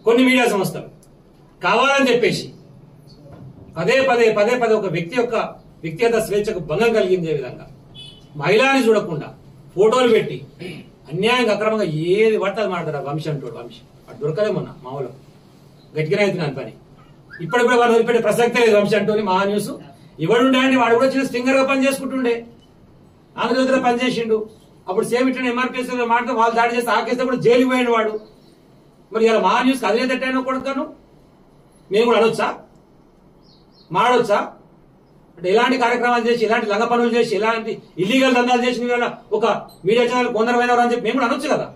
కొన్ని మీడియా సంస్థలు కావాలని చెప్పేసి పదే పదే పదే పదే ఒక వ్యక్తి యొక్క వ్యక్తిగత స్వేచ్ఛకు భంగం కలిగించే విధంగా మహిళని చూడకుండా ఫోటోలు పెట్టి అన్యాయంగా అక్రమంగా ఏది పడుతుంది మాట్లాడతారు. వంశీ అంటాడు. వంశీ అటు దొరకలే మొన్న మామూలు గట్టిగానే అవుతున్నాను పని. ఇప్పటికి కూడా వాడు వదిలిపెట్టే ప్రసక్తే లేదు. వంశీ అంటూ మహా న్యూస్ ఇవ్వడుండే అండి. వాడు కూడా చిన్న స్టింగర్ గా పని చేసుకుంటుండే. ఆంధ్రజ్యోతిలో పనిచేసిండు. అప్పుడు సేమ్ ఇట్లా ఎంఆర్పీఎస్ మాట్లాడితే వాళ్ళు దాడి చేస్తే ఆకేస్తే కూడా జైలుకి పోయిన వాడు. మరి ఇలా మహా న్యూస్ కదిలే తట్టైనా కొడుతాను మేము కూడా అనొచ్చా, మాడొచ్చా? అంటే ఇలాంటి కార్యక్రమాలు చేసి ఇలాంటి లంగ పనులు చేసి ఇలాంటి ఇల్లీగల్ దందాలు చేసిన ఒక మీడియా ఛానల్ కొందరమైనవారు అని చెప్పి మేము కూడా అనొచ్చు కదా.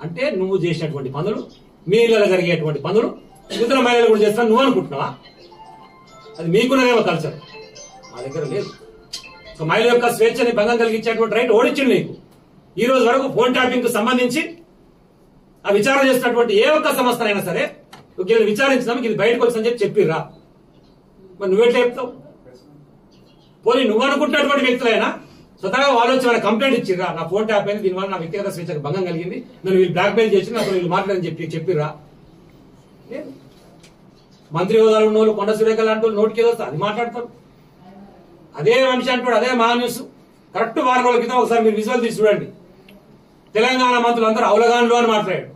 అంటే నువ్వు చేసినటువంటి పనులు, మీ ఇళ్ళలో జరిగేటువంటి పనులు ఇతర మహిళలు కూడా చేస్తున్నా నువ్వు అనుకుంటున్నావా? అది మీకున్నదేమో కల్చర్, మా దగ్గర లేదు. ఒక మహిళ యొక్క స్వేచ్ఛని భంగం కలిగించేటువంటి రైట్ ఓడించింది నీకు. ఈ రోజు వరకు ఫోన్ ట్యాపింగ్ కు సంబంధించి ఆ విచారణ చేసినటువంటి ఏ ఒక్క సంస్థనైనా సరే విచారించినాము ఇది బయటకు వచ్చని చెప్పి చెప్పిర్రా? మరి నువ్వెట్లా చెప్తావు? పోనీ నువ్వు అనుకుంటున్నటువంటి వ్యక్తులైనా స్వతహాగా వాళ్ళు వచ్చి వాళ్ళ కంప్లైంట్ ఇచ్చిర్రా, నా ఫోన్ ట్యాప్ అయింది, దీనివల్ల నా వ్యక్తిగత స్వేచ్ఛకు భంగం కలిగింది, నన్ను వీళ్ళు బ్లాక్ మెయిల్ చేసి నాకు వీళ్ళు మాట్లాడని చెప్పిర్రా? లేదు. మంత్రి హోదాలు ఉన్న వాళ్ళు కొండ సురేఖ లాంటి వాళ్ళు నోటికి ఏదో అది మాట్లాడతారు. అదే మనిషి అంటాడు. అదే మహా న్యూస్ కరెక్ట్ వారం రోజుల క్రితం ఒకసారి మీరు విజువల్ తీసి చూడండి. తెలంగాణ మంత్రులు అందరూ అవలగాండ్లు అని మాట్లాడాడు.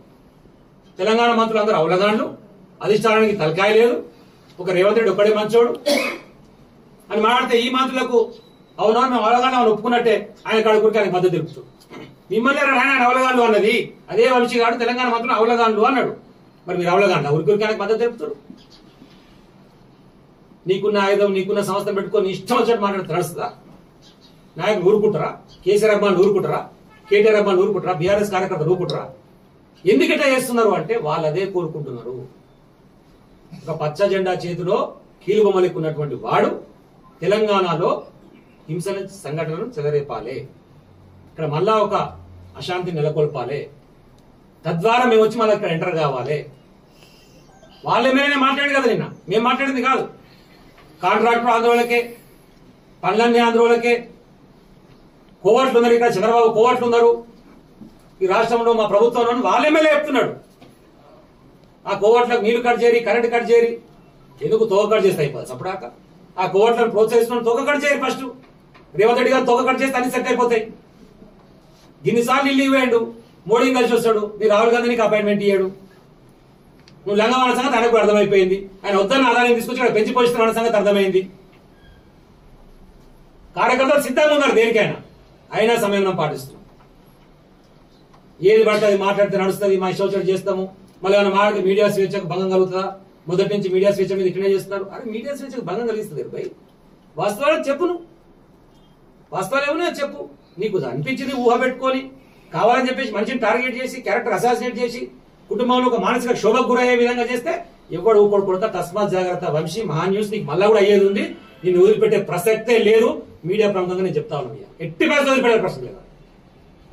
తెలంగాణ మంత్రులు అందరూ అవలగాండ్లు, అధిష్టానానికి తలకాయ లేదు, ఒక రేవంత్ రెడ్డి ఒక్కడే మంచోడు అని మాట్లాడితే ఈ మంత్రులకు అవునా మేము అవలగాండ్లు అని ఒప్పుకున్నట్టే ఆయన కాడుకురికి ఆయన మద్దతు తెలుపుతాడు. మిమ్మల్ని ఆయన అవలగాండ్లు అన్నది అదే వంశీ గారు తెలంగాణ మంత్రులు అవలగాండ్లు అన్నాడు. మరి మీరు అవలగాండ్ల ఉరికి ఆయనకు మద్దతు తెలుపుతాడు. నీకున్న ఆయుధం నీకున్న సంస్థను పెట్టుకొని ఇష్టం వచ్చినట్టు మాట్లాడితే నడుస్తుందా? నాయకులు ఊరుకుంటారా? కేసీఆర్ అభిమానులు ఊరుకుంటారా? కేటీఆర్ అభిమానులు ఊరుకుంటారా? బీఆర్ఎస్ కార్యకర్తలు ఊరుకుంటారా? ఎందుకంటే చేస్తున్నారు అంటే వాళ్ళు అదే కోరుకుంటున్నారు. ఒక పచ్చ జెండా చేతిలో కీలుబొమ్మలకు ఉన్నటువంటి వాడు తెలంగాణలో హింసల సంఘటనలను చెలరేపాలి, ఇక్కడ మళ్ళా ఒక అశాంతిని నెలకొల్పాలి, తద్వారా మేము వచ్చి మళ్ళీ ఇక్కడ ఎంటర్ కావాలి. వాళ్ళే మేమే మాట్లాడేది కదా, నిన్న మేము మాట్లాడింది కాదు. కాంట్రాక్టర్ ఆందోళనకే, పనులన్నీ ఆందోళనకే, కోవట్లు ఉన్నారు, ఇక్కడ చంద్రబాబు కోవట్లు ఉన్నారు ఈ రాష్ట్రంలో, మా ప్రభుత్వంలో వాళ్ళ ఎమ్మెల్యే చెప్తున్నాడు. ఆ కోవట్లకు నీళ్లు కట్ చేయరి, కరెంట్ కట్ చేయరి, ఎందుకు తోక కట్ చేస్తే అయిపోతుంది అప్పుడాక. ఆ కోవట్లను ప్రోత్సహిస్తున్నాడు, తోక కట్ చేయరు. ఫస్ట్ రేవంత్ రెడ్డి గారు తోక కట్ చేస్తే అన్ని సెట్ అయిపోతాయి. ఇన్నిసార్లు ఇల్లు ఇవ్వేయండు, మోడీ కలిసి వస్తాడు, నీ రాహుల్ గాంధీకి అపాయింట్మెంట్ ఇయ్యాడు. నువ్వు లంగవాడ సంగతి ఆయనకు అర్థమైపోయింది. ఆయన వద్దన్న ఆదాయం తీసుకొచ్చి ఇక్కడ పెంచి పోషిస్తున్న సంగతి అర్థమైంది. కార్యకర్తలు సిద్ధంగా ఉన్నారు దేనికైనా, అయినా సమయం పాటిస్తున్నాం. ఏది పడుతుంది మాట్లాడితే నడుస్తుంది, మా ఇష్టం చేస్తాము, మళ్ళీ ఏమైనా మాట్లాడితే మీడియా స్వేచ్ఛకు భంగం కలుగుతుందా? మొదటి నుంచి మీడియా స్వేచ్ఛ మీద ఇట్లనే చేస్తున్నారు. అరే మీడియా స్వేచ్ఛకు భంగం కలిగిస్తుంది భయ్. వాస్తవాలు చెప్పు, నువ్వు వాస్తవాలు ఏమన్నా చెప్పు. నీకు అనిపించింది ఊహ పెట్టుకొని కావాలని చెప్పేసి మనిషిని టార్గెట్ చేసి క్యారెక్టర్ అసాసినేట్ చేసి కుటుంబంలో ఒక మానసిక శోభకు గురయ్యే విధంగా చేస్తే ఎవడు ఊపడు కొడతా. తస్మాత్ జాగ్రత్త వంశీ. మహా న్యూస్ నీకు మళ్ళా కూడా అయ్యేది ఉంది. నిన్ను వదిలిపెట్టే ప్రసక్తే లేదు. మీడియా ప్రాంతంగా నేను చెప్తా ఉన్నాను, ఎట్టి పరిస్థితి వదిలిపెట్టే ప్రశ్న లేదు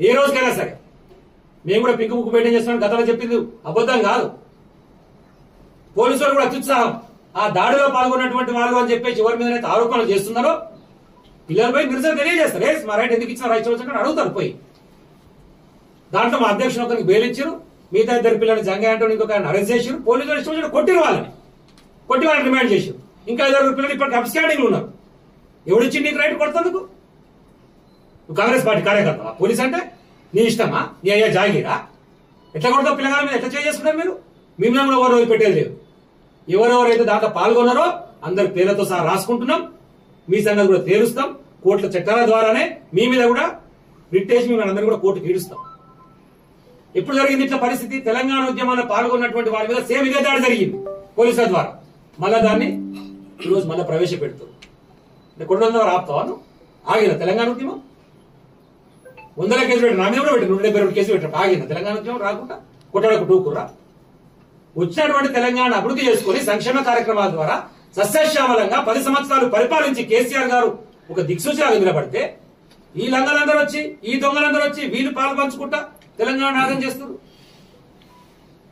ఏ రోజుకైనా సరే. మేము కూడా పింక్ బుక్ మెయింటైన్ చేస్తున్నాం. గతంలో చెప్పింది అబద్ధం కాదు. పోలీసులు కూడా అత్యుత్సాహం. ఆ దాడిలో పాల్గొన్నటువంటి వాళ్ళు అని చెప్పేసి ఎవరి మీద ఆరోపణలు చేస్తున్నారో పిల్లలపై నిరసన తెలియజేస్తారు. మా రైట్ ఎందుకు ఇచ్చిన రైట్ వచ్చి అడుగుతారు పోయి. దాంట్లో మా అధ్యక్షుడు ఒకరికి బెయిల్ ఇచ్చారు, మిగతా ఇద్దరు పిల్లల్ని జంగా అంటూ ఇంకొక అరెస్ట్ చేశారు. పోలీసులు ఇష్టం వచ్చిన కొట్టి వాళ్ళని రిమాండ్ చేశారు. ఇంకా 5 పిల్లలు ఇప్పటికి అబ్స్కాండింగ్ ఉన్నారు. ఎవడిచ్చింది నీకు రైట్ కొడుతందుకు? నువ్వు కాంగ్రెస్ పార్టీ కార్యకర్త, పోలీస్ అంటే నీ ఇష్టమా? నీ అయ్యా జాగీరా? ఎట్లా కొడతావు పిల్లగాల మీద? ఎట్లా చేసుకున్నారు మీరు? మిమ్మల్ని ఎవరు వదిలిపెట్టేది లేదు. ఎవరెవరైతే దాంట్లో పాల్గొన్నారో అందరి పేర్లతో సహా రాసుకుంటున్నాం. మీ సంగతి కూడా తేలుస్తాం. కోర్టుల చట్టాల ద్వారానే మీ మీద కూడా రిట్టేసి మిమ్మల్ని అందరినీ కూడా కోర్టుకు ఈడుస్తాం. ఎప్పుడు జరిగింది ఇట్లా పరిస్థితి? తెలంగాణ ఉద్యమంలో పాల్గొన్నటువంటి వారి మీద సేమ్ ఇదే దాడి జరిగింది పోలీసుల ద్వారా. మళ్ళా దాన్ని ఈరోజు మళ్ళీ ప్రవేశపెడుతుంది. కొట్టడం ద్వారా ఆపుతావాను? ఆగిన తెలంగాణ ఉద్యమం 100 కేసులు పెట్టారు, నా మీద కూడా పెట్టారు, 172 కేసులు పెట్టారు. ఆగిన తెలంగాణ ఉద్యమం రాకుండా కొట్టడానికి టూకుర్రా? వచ్చినటువంటి తెలంగాణ అభివృద్ధి చేసుకుని సంక్షేమ కార్యక్రమాల ద్వారా సస్యశ్యామలంగా 10 సంవత్సరాలు పరిపాలించి కేసీఆర్ గారు ఒక దిక్సూచిలాగా నిలబడితే ఈ లంగలందరూ వచ్చి, ఈ దొంగలందరూ వచ్చి వీళ్ళు పాలు పంచుకుంటా తెలంగాణ నాశనం చేస్తారు.